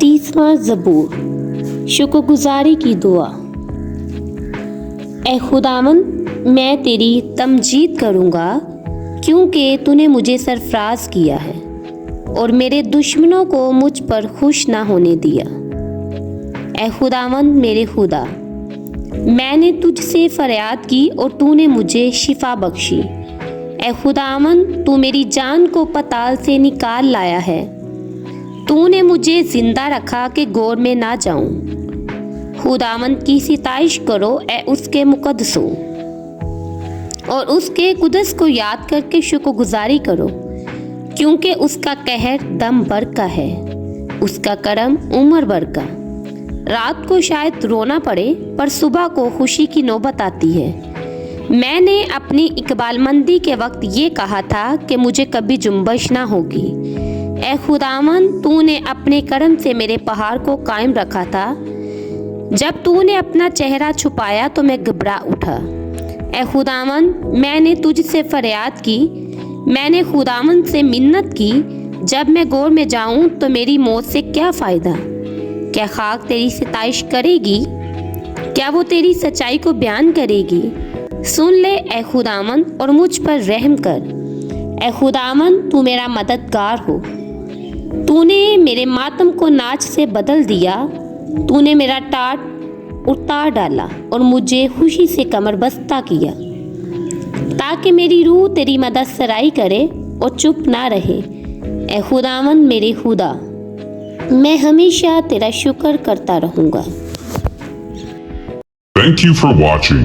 30वां ज़बूर, शुक्रगुज़ारी की दुआ। ए खुदावंद, मैं तेरी तमजीद करूँगा क्योंकि तूने मुझे सरफराज किया है और मेरे दुश्मनों को मुझ पर खुश ना होने दिया। ए खुदावंद मेरे खुदा, मैंने तुझसे फरियाद की और तूने मुझे शिफा बख्शी। ए खुदावंद, तू मेरी जान को पताल से निकाल लाया है। तूने मुझे जिंदा रखा कि गौर में ना जाऊं। खुदावंद की सिताइश करो ए उसके मुकद्दसों, और उसके कुदस को याद करके शुक्रगुजारी करो, क्योंकि उसका कहर दम भर का है, उसका करम उम्र भर का। रात को शायद रोना पड़े पर सुबह को खुशी की नौबत आती है। मैंने अपनी इकबालमंदी के वक्त ये कहा था कि मुझे कभी जुम्बश ना होगी। ए खुदावंद, तूने अपने करम से मेरे पहाड़ को कायम रखा था। जब तूने अपना चेहरा छुपाया तो मैं घबरा उठा। ए खुदावंद, मैंने तुझसे फरियाद की, मैंने खुदावंद से मिन्नत की। जब मैं गौर में जाऊं तो मेरी मौत से क्या फ़ायदा? क्या खाक तेरी सिताइश करेगी? क्या वो तेरी सच्चाई को बयान करेगी? सुन ले ए खुदावंद और मुझ पर रहम कर। ए खुदावंद, तू मेरा मददगार हो। तूने मेरे मातम को नाच से बदल दिया। तूने मेरा टाट उतार डाला और मुझे खुशी से कमर बस्ता किया, ताकि मेरी रूह तेरी मदद सराई करे और चुप ना रहे। ए खुदावंद मेरे खुदा, मैं हमेशा तेरा शुक्र करता रहूँगा। Thank you for watching.